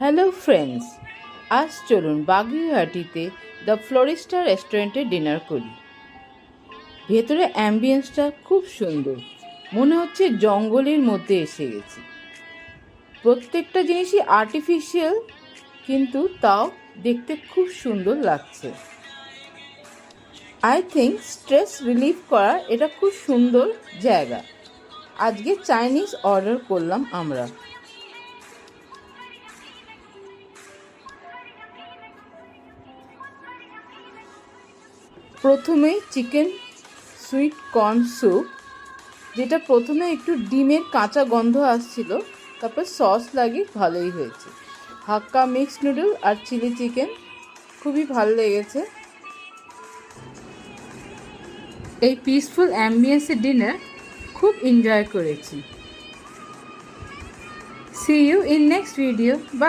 Hello friends, আজ চলুন বাগুইআটিতে the ফ্লোরিস্টা রেস্টুরেন্টে ডিনার করি। ভেতরে অ্যাম্বিয়েন্সটা খুব সুন্দর, মনে হচ্ছে জঙ্গলের মধ্যে এসে গেছি। প্রত্যেকটা জিনিসই আর্টিফিশিয়াল, কিন্তু তাও দেখতে খুব সুন্দর লাগছে। আই থিঙ্ক স্ট্রেস রিলিফ করার এটা খুব সুন্দর জায়গা। আজকে চাইনিজ অর্ডার করলাম আমরা। প্রথমেই চিকেন সুইট কর্ন স্যুপ, যেটা প্রথমে একটু ডিমের কাঁচা গন্ধ আসছিল, তারপর সস লাগিয়ে ভালোই হয়েছে। হাক্কা মিক্স নুডল আর চিলি চিকেন খুবই ভালো লেগেছে। এই পিসফুল অ্যাম্বিয়েন্সের ডিনার খুব এনজয় করেছি। See you in next video. By.